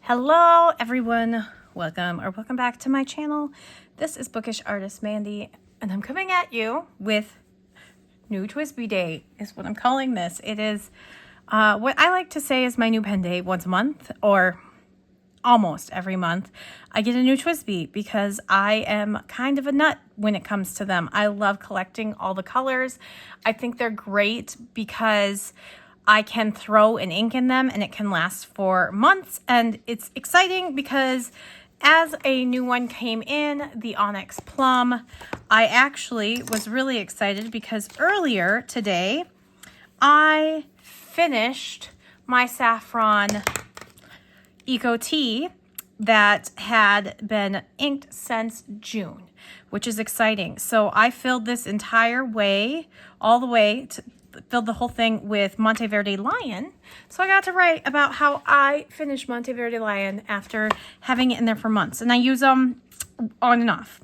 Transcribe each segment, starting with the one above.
Hello everyone, welcome back to my channel. This is Bookish Artist Mandy, and I'm coming at you with new TWSBI Day is what I'm calling this. It is what I like to say is my new pen day. Once a month, or almost every month, I get a new TWSBI because I am kind of a nut when it comes to them. I love collecting all the colors. I think they're great because I can throw an ink in them and it can last for months, and it's exciting because as a new one came in, the Onyx Plum, I actually was really excited because earlier today I finished my Saffron Eco Tea that had been inked since June, which is exciting. So I filled this entire way, all the way to filled the whole thing with Monteverde Lion. So I got to write about how I finished Monteverde Lion after having it in there for months. And I use them on and off.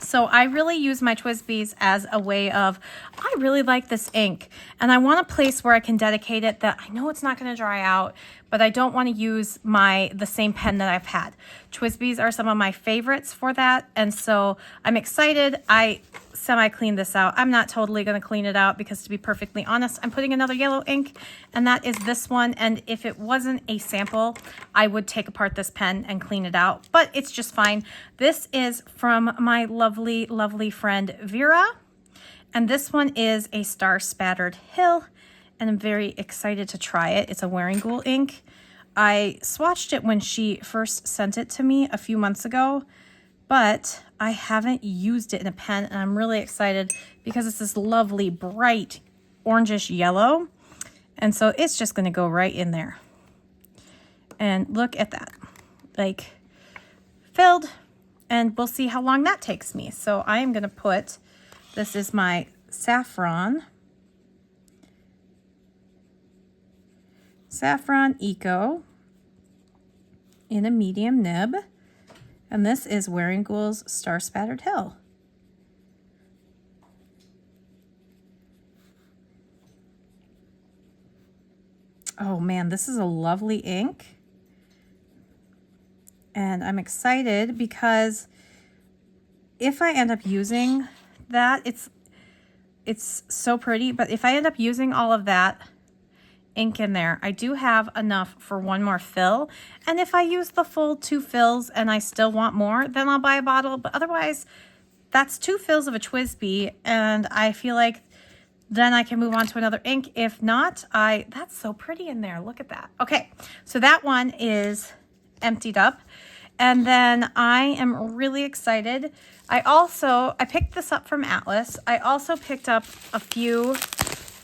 So I really use my TWSBIs as a way of, I really like this ink and I want a place where I can dedicate it that I know it's not going to dry out, but I don't want to use the same pen that I've had. TWSBIs are some of my favorites for that. And so I'm excited. I semi-cleaned this out. I'm not totally going to clean it out because, to be perfectly honest, I'm putting another yellow ink, and that is this one. And if it wasn't a sample, I would take apart this pen and clean it out, but it's just fine. This is from my lovely, lovely friend Vera, and this one is a Star Spattered Hill, and I'm very excited to try it. It's a Wearing Ghoul ink. I swatched it when she first sent it to me a few months ago, but I haven't used it in a pen, and I'm really excited because it's this lovely bright orangish yellow, and so it's just going to go right in there. And look at that, like filled, and we'll see how long that takes me. So I am going to put, this is my Saffron Eco in a medium nib. And this is Wearing Ghoul's Star Spattered Hill. Oh man, this is a lovely ink. And I'm excited because if I end up using that, it's so pretty, but if I end up using all of that ink in there, I do have enough for one more fill. And if I use the full 2 fills and I still want more, then I'll buy a bottle. But otherwise, that's 2 fills of a TWSBI, and I feel like then I can move on to another ink. If not, that's so pretty in there. Look at that. Okay, so that one is emptied up. And then I am really excited. I picked this up from Atlas. I also picked up a few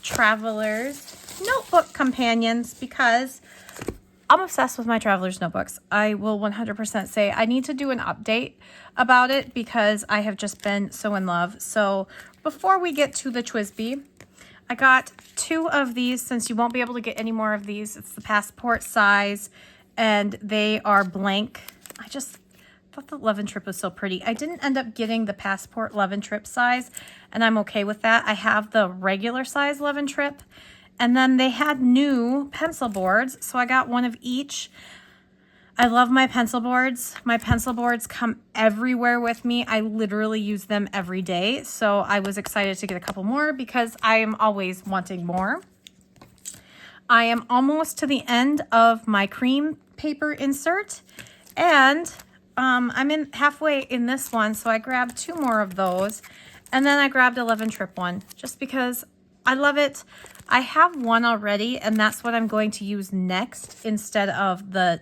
Traveler's notebook companions because I'm obsessed with my Traveler's notebooks. I will 100% say I need to do an update about it because I have just been so in love. So before we get to the TWSBI, I got 2 of these since you won't be able to get any more of these. It's the passport size and they are blank. I just thought the Love and Trip was so pretty. I didn't end up getting the passport Love and Trip size, and I'm okay with that. I have the regular size Love and Trip. And then they had new pencil boards, so I got one of each. I love my pencil boards. My pencil boards come everywhere with me. I literally use them every day. So I was excited to get a couple more because I am always wanting more. I am almost to the end of my cream paper insert, and I'm in halfway in this one, so I grabbed 2 more of those. And then I grabbed a Love and Trip one just because I love it. I have one already, and that's what I'm going to use next instead of the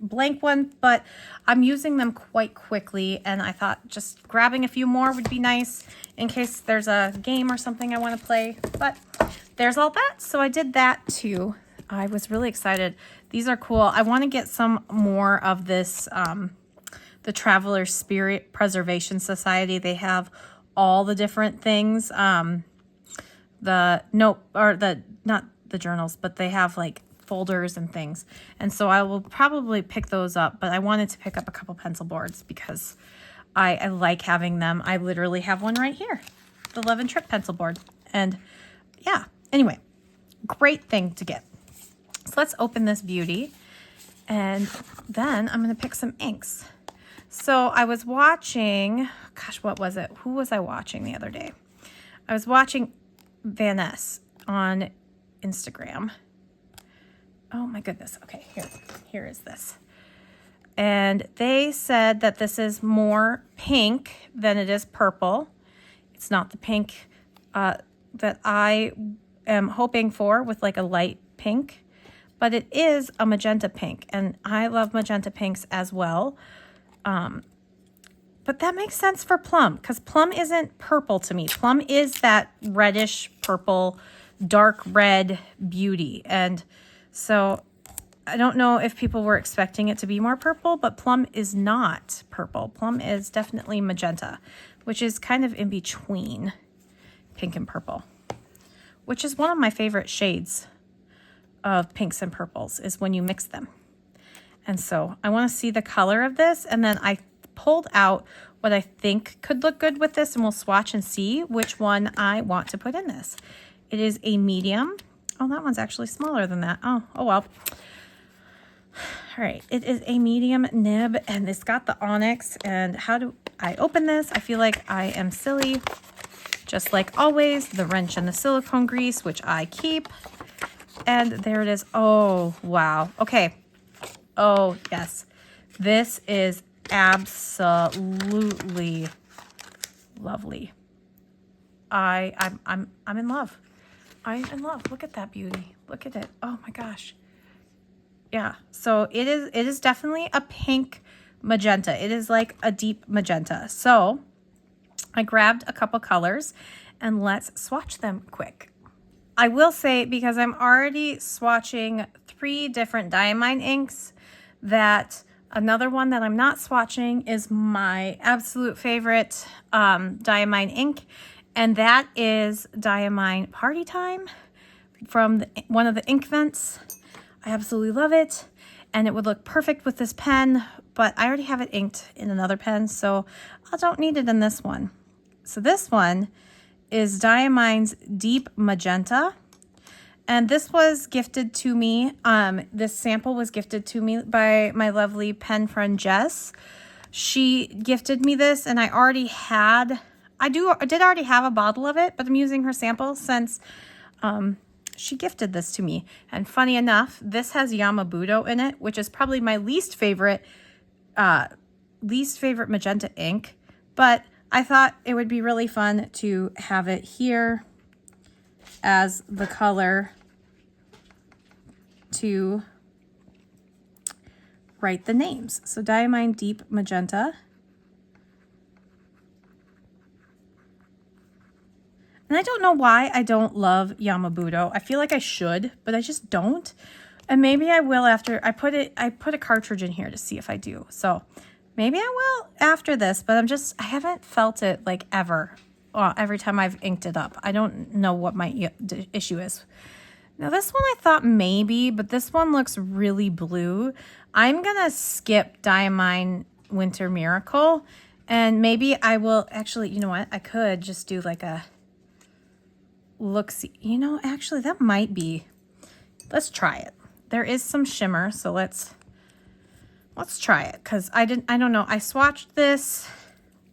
blank one, but I'm using them quite quickly, and I thought just grabbing a few more would be nice in case there's a game or something I want to play. But there's all that, so I did that too. I was really excited. These are cool. I want to get some more of this, the Traveler Spirit Preservation Society. They have all the different things. Not the journals, but they have like folders and things. And so I will probably pick those up, but I wanted to pick up a couple pencil boards because I like having them. I literally have one right here, the Love and Trip pencil board. And yeah, anyway, great thing to get. So let's open this beauty. And then I'm going to pick some inks. So I was watching, gosh, what was it? Who was I watching the other day? I was watching Van Ness on Instagram. Oh my goodness. Okay, here is this. And they said that this is more pink than it is purple. It's not the pink that I am hoping for with like a light pink, but it is a magenta pink, and I love magenta pinks as well. But that makes sense for plum, because plum isn't purple to me. Plum is that reddish purple, dark red beauty. And so I don't know if people were expecting it to be more purple, but plum is not purple. Plum is definitely magenta, which is kind of in between pink and purple, which is one of my favorite shades of pinks and purples, is when you mix them. And so I want to see the color of this, and then I pulled out what I think could look good with this, and we'll swatch and see which one I want to put in this. It is a medium. Oh, that one's actually smaller than that. Oh well. All right, it is a medium nib, and it's got the onyx. And how do I open this? I feel like I am silly. Just like always, the wrench and the silicone grease, which I keep. And there it is. Oh, wow. Okay. Oh, yes. This is absolutely lovely. I'm in love. I'm in love. Look at that beauty. Look at it. Oh my gosh. Yeah. So it is definitely a pink magenta. It is like a deep magenta. So I grabbed a couple colors, and let's swatch them quick. I will say, because I'm already swatching 3 different diamine inks, that another one that I'm not swatching is my absolute favorite diamine ink, and that is Diamine Party Time from one of the ink vents. I absolutely love it, and it would look perfect with this pen, but I already have it inked in another pen, so I don't need it in this one. So this one is Diamine's Deep Magenta, and this was gifted to me. This sample was gifted to me by my lovely pen friend Jess. She gifted me this, and I did already have a bottle of it, but I'm using her sample since she gifted this to me. And funny enough, this has Yamabudo in it, which is probably my least favorite magenta ink, but I thought it would be really fun to have it here as the color to write the names. So Diamine Deep Magenta. And I don't know why I don't love Yamabudo. I feel like I should, but I just don't. And maybe I will after I put a cartridge in here to see if I do. So maybe I will after this, but I haven't felt it like ever. Every time I've inked it up. I don't know what my issue is. Now this one I thought maybe, but this one looks really blue. I'm gonna skip Diamine Winter Miracle, and maybe I will actually, you know what? I could just do like a look-see. You know, actually that might be, let's try it. There is some shimmer, so let's try it, because I don't know. I swatched this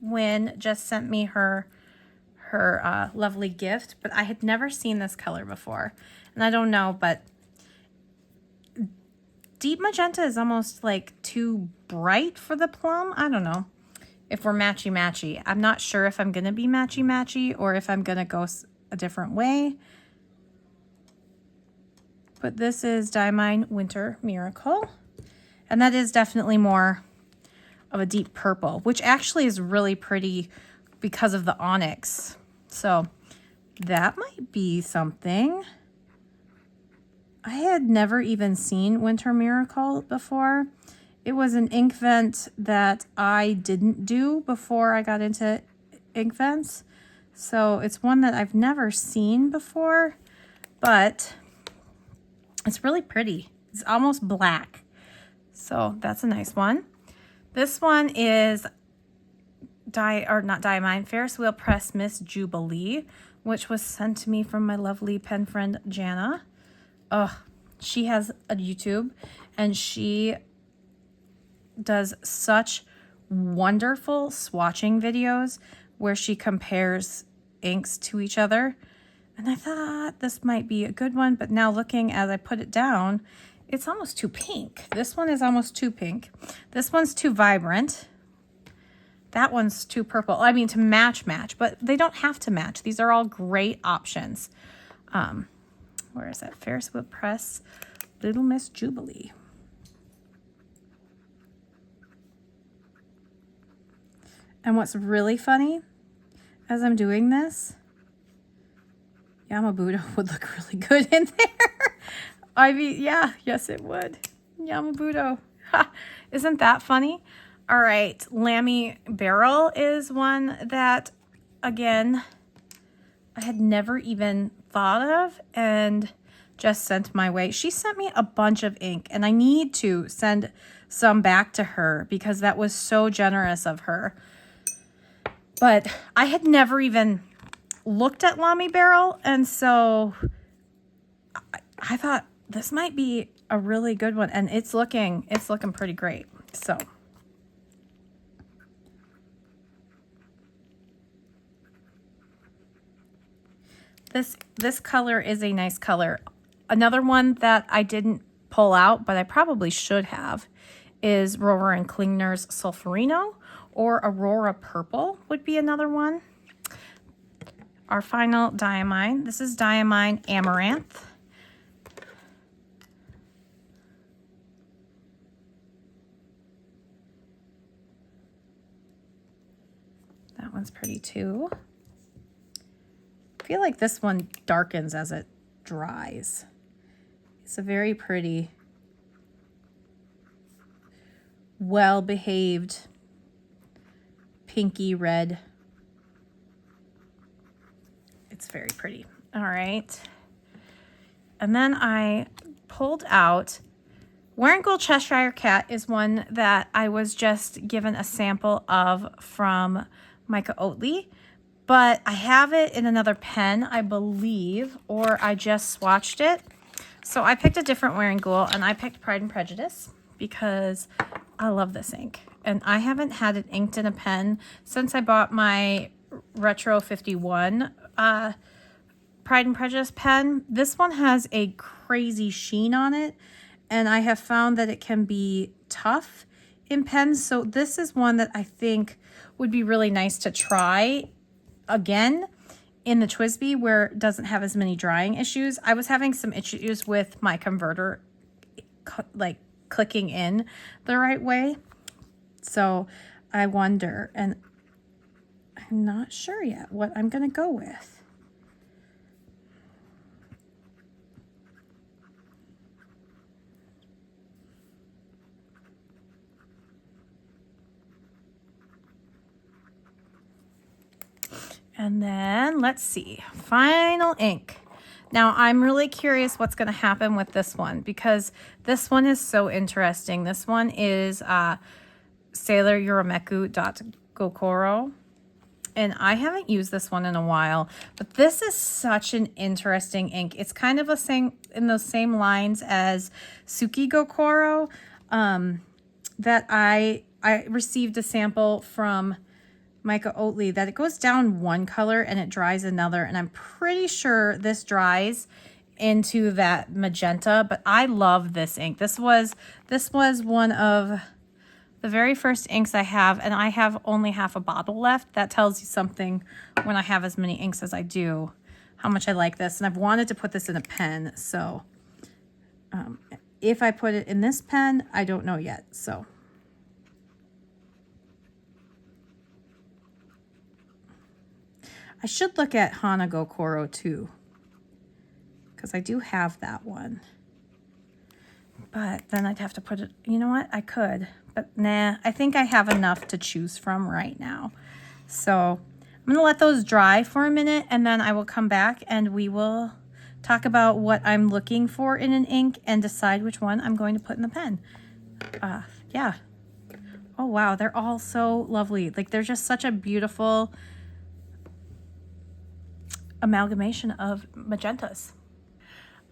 when Jess sent me her lovely gift, but I had never seen this color before. And I don't know, but deep magenta is almost like too bright for the plum. I don't know if we're matchy-matchy. I'm not sure if I'm going to be matchy-matchy or if I'm going to go a different way. But this is Diamine Winter Miracle. And that is definitely more of a deep purple, which actually is really pretty because of the onyx. So that might be something. I had never even seen Winter Miracle before. It was an ink vent that I didn't do before I got into ink vents. So it's one that I've never seen before, but it's really pretty. It's almost black. So that's a nice one. This one is not Diamine, Ferris Wheel Press Miss Jubilee, which was sent to me from my lovely pen friend Jana. Oh, She has a YouTube and she does such wonderful swatching videos where she compares inks to each other. And I thought this might be a good one, but now looking as I put it down, it's almost too pink. This one is almost too pink. This one's too vibrant. That one's too purple. I mean, to match, but they don't have to match. These are all great options. Where is that? Ferris Wheel Press, Little Miss Jubilee. And what's really funny, as I'm doing this, Yamabudo would look really good in there. I mean, yeah, yes it would. Yamabudo. Ha, isn't that funny? All right, Lamy Barrel is one that, again, I had never even thought of and just sent my way. She sent me a bunch of ink, and I need to send some back to her because that was so generous of her. But I had never even looked at Lamy Barrel, and so I thought this might be a really good one, and it's looking pretty great. So this color is a nice color. Another one that I didn't pull out, but I probably should have, is Rohrer and Klingner's Sulfurino, or Aurora Purple would be another one. Our final diamine. This is Diamine Amaranth. That one's pretty too. I feel like this one darkens as it dries. It's a very pretty, well-behaved, pinky red. It's very pretty. All right. And then I pulled out Wearing Gold Cheshire Cat is one that I was just given a sample of from Micah Oatley, but I have it in another pen, I believe, or I just swatched it. So I picked a different Wearing Gold, and I picked Pride and Prejudice because I love this ink. And I haven't had it inked in a pen since I bought my Retro 51 Pride and Prejudice pen. This one has a crazy sheen on it, and I have found that it can be tough in pens. So this is one that I think would be really nice to try again in the TWSBI where it doesn't have as many drying issues. I was having some issues with my converter like clicking in the right way. So I wonder, and I'm not sure yet what I'm going to go with. And then let's see, final ink. Now I'm really curious what's going to happen with this one because this one is so interesting. This one is Sailor Yurameku.Gokoro. And I haven't used this one in a while, but this is such an interesting ink. It's kind of in those same lines as Suki Gokoro that I received a sample from Micah Oatley that it goes down one color and it dries another, and I'm pretty sure this dries into that magenta, but I love this ink. This was one of the very first inks I have, and I have only half a bottle left. That tells you something when I have as many inks as I do, how much I like this. And I've wanted to put this in a pen, so if I put it in this pen, I don't know yet. So I should look at Hana Gokoro too, because I do have that one. But then I'd have to put it, you know what? I could, but nah, I think I have enough to choose from right now. So I'm going to let those dry for a minute, and then I will come back and we will talk about what I'm looking for in an ink and decide which one I'm going to put in the pen. Yeah. Oh, wow. They're all so lovely. Like, they're just such a beautiful amalgamation of magentas.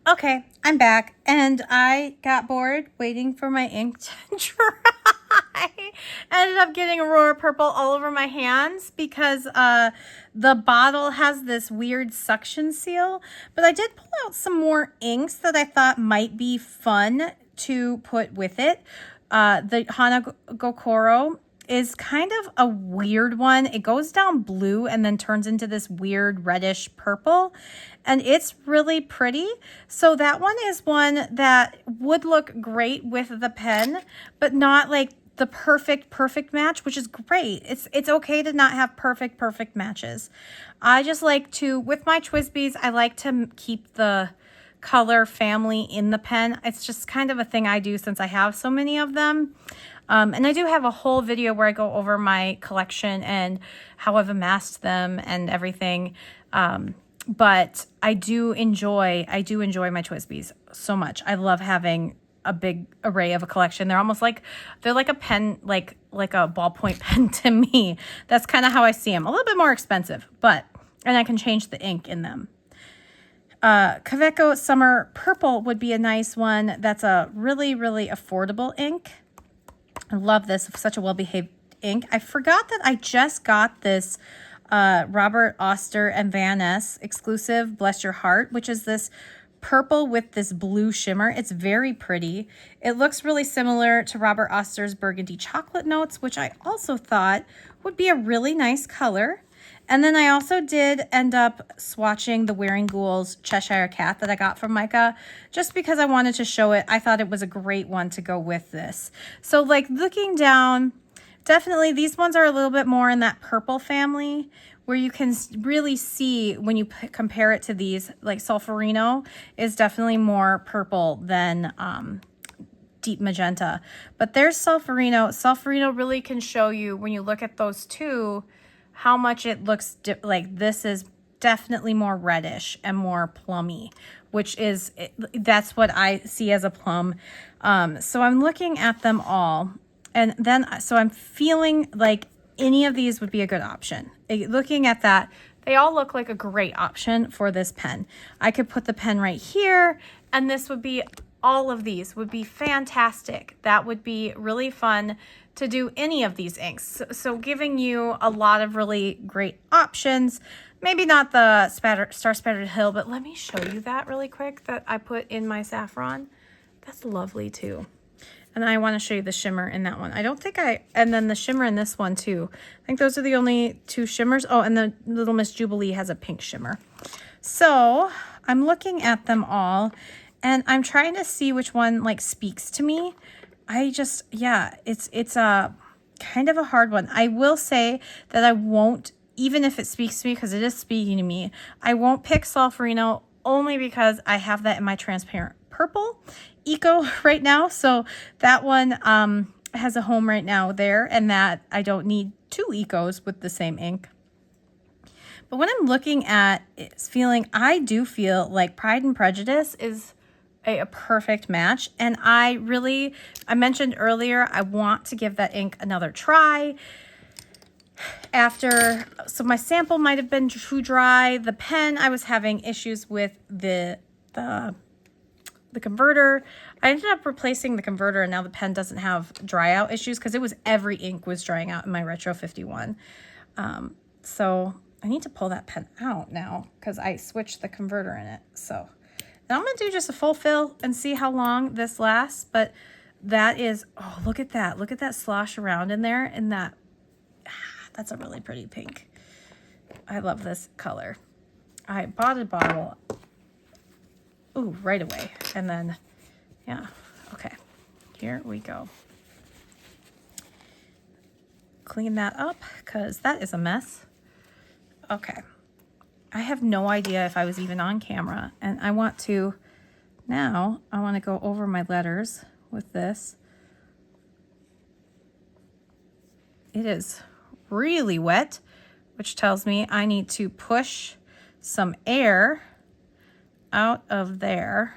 Okay, I'm back, and I got bored waiting for my ink to dry. Ended up getting Aurora Purple all over my hands because the bottle has this weird suction seal. But I did pull out some more inks that I thought might be fun to put with it. The Hanagokoro is kind of a weird one. It goes down blue and then turns into this weird reddish purple, and it's really pretty. So that one is one that would look great with the pen, but not like the perfect match, which is great. It's okay to not have perfect matches. I just like to, with my TWSBIs, I like to keep the color family in the pen. It's just kind of a thing I do since I have so many of them. And I do have a whole video where I go over my collection and how I've amassed them and everything. But I do enjoy my TWSBIs so much. I love having a big array of a collection. They're almost like, they're like a pen, like a ballpoint pen to me. That's kind of how I see them. A little bit more expensive, and I can change the ink in them. Kaweco Summer Purple would be a nice one. That's a really affordable ink. I love this. Such a well-behaved ink. I forgot that I just got this Robert Oster and Van Ness exclusive Bless Your Heart, which is this purple with this blue shimmer. It's very pretty. It looks really similar to Robert Oster's Burgundy Chocolate Notes, which I also thought would be a really nice color. And then I also did end up swatching the Wearing Ghouls Cheshire Cat that I got from Micah, just because I wanted to show it. I thought it was a great one to go with this. So like looking down, definitely these ones are a little bit more in that purple family, where you can really see when you compare it to these, like Solferino is definitely more purple than deep magenta. But there's Solferino. Solferino really can show you, when you look at those two, how much it looks like this is definitely more reddish and more plummy, which is, that's what I see as a plum. So I'm looking at them all, and then, so I'm feeling like any of these would be a good option. Looking at that, they all look like a great option for this pen. I could put the pen right here, and this would be, all of these would be fantastic. That would be really fun to do any of these inks. So giving you a lot of really great options. Maybe not the Star Spattered Hill, but let me show you that really quick that I put in my saffron. That's lovely too. And I want to show you the shimmer in that one. I don't think and then the shimmer in this one too. I think those are the only two shimmers. Oh, and the Little Miss Jubilee has a pink shimmer. So I'm looking at them all, and I'm trying to see which one like speaks to me. Yeah, it's a kind of a hard one. I will say that I won't, even if it speaks to me, because it is speaking to me, I won't pick Solferino only because I have that in my transparent purple Eco right now. So that one has a home right now there, and that I don't need two Ecos with the same ink. But when I'm looking at it's feeling, I do feel like Pride and Prejudice is a perfect match. And I mentioned earlier, I want to give that ink another try so my sample might have been too dry. The pen, I was having issues with the converter. I ended up replacing the converter, and now the pen doesn't have dry out issues, because it was every ink was drying out in my Retro 51. So I need to pull that pen out now because I switched the converter in it. So now I'm going to do just a full fill and see how long this lasts. But that is, oh, look at that. Look at that slosh around in there. And that's a really pretty pink. I love this color. I bought a bottle, right away. And then, yeah, okay, here we go. Clean that up because that is a mess. Okay. I have no idea if I was even on camera, and I want to go over my letters with this. It is really wet, which tells me I need to push some air out of there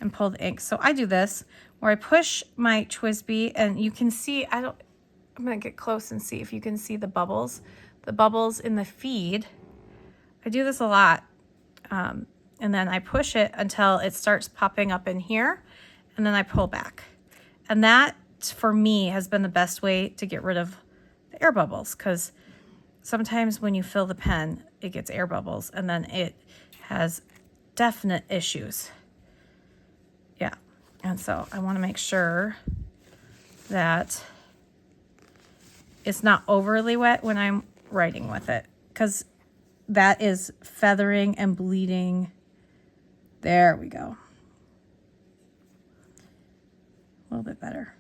and pull the ink. So I do this where I push my TWSBI, and you can see, I'm going to get close and see if you can see the bubbles in the feed. I do this a lot. and then I push it until it starts popping up in here, and then I pull back. And that, for me, has been the best way to get rid of the air bubbles, because sometimes when you fill the pen, it gets air bubbles, and then it has definite issues. Yeah, and so I want to make sure that it's not overly wet when I'm writing with it, because that is feathering and bleeding. There we go. A little bit better.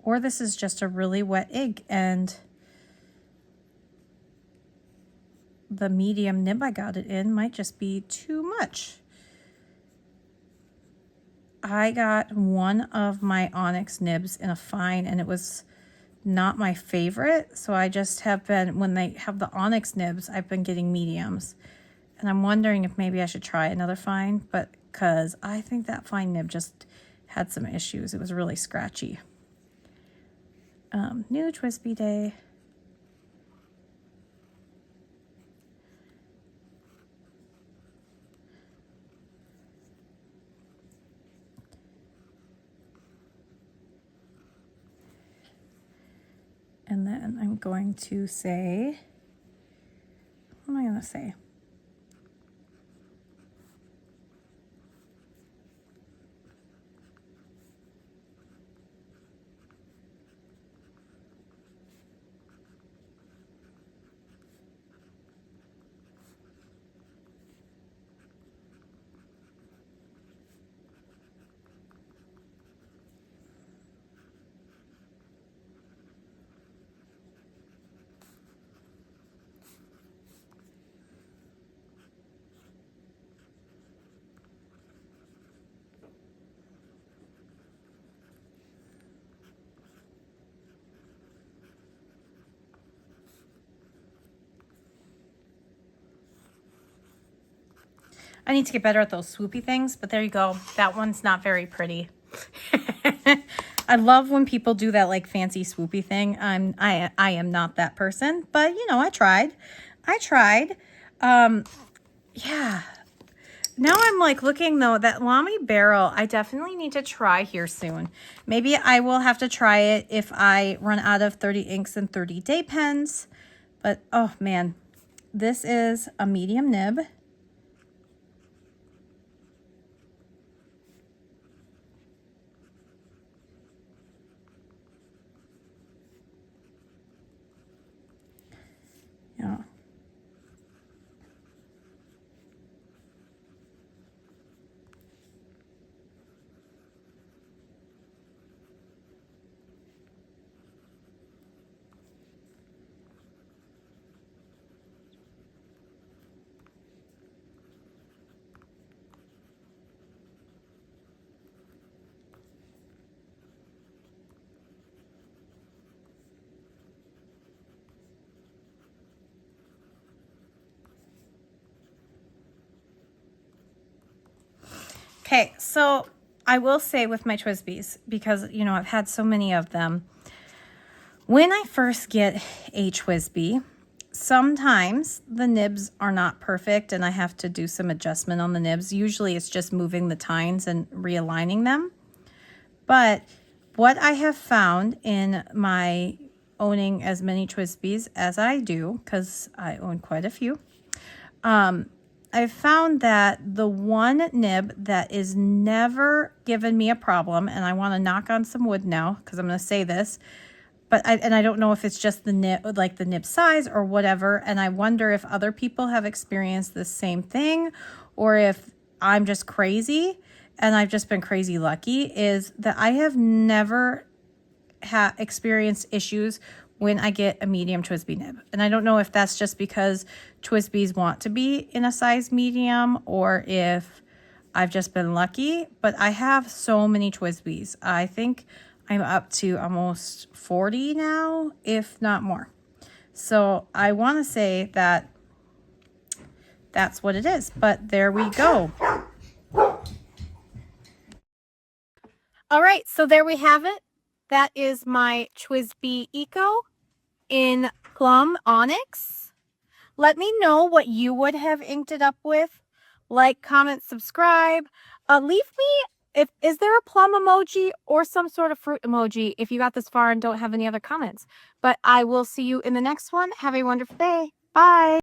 Or this is just a really wet ink and the medium nib I got it in might just be too much. I got one of my Onyx nibs in a fine and it was not my favorite. So I just have been, when they have the Onyx nibs, I've been getting mediums. And I'm wondering if maybe I should try another fine, but because I think that fine nib just had some issues. It was really scratchy. New TWSBI day. And then I'm going to say, what am I going to say? I need to get better at those swoopy things, but there you go. That one's not very pretty. I love when people do that like fancy swoopy thing. I am not that person, but you know, I tried. Yeah. Now I'm like looking though, that Lamy Barrel, I definitely need to try here soon. Maybe I will have to try it if I run out of 30 inks and 30 day pens. But oh man, this is a medium nib. Yeah. Okay, so I will say with my TWSBIs, because, you know, I've had so many of them, when I first get a TWSBI, sometimes the nibs are not perfect and I have to do some adjustment on the nibs. Usually it's just moving the tines and realigning them. But what I have found in my owning as many TWSBIs as I do, because I own quite a few, I've found that the one nib that is never given me a problem, and I want to knock on some wood now because I'm going to say this, but I don't know if it's just the nib, like the nib size or whatever, and I wonder if other people have experienced the same thing or if I'm just crazy and I've just been crazy lucky, is that I have never experienced issues when I get a medium TWSBI nib. And I don't know if that's just because TWSBIs want to be in a size medium or if I've just been lucky, but I have so many TWSBIs. I think I'm up to almost 40 now, if not more. So I want to say that that's what it is, but there we go. All right, so there we have it. That is my TWSBI Eco in Plum Onyx. Let me know what you would have inked it up with. like, comment, subscribe. Leave me, is there a plum emoji or some sort of fruit emoji if you got this far and don't have any other comments. But I will see you in the next one. Have a wonderful day. Bye.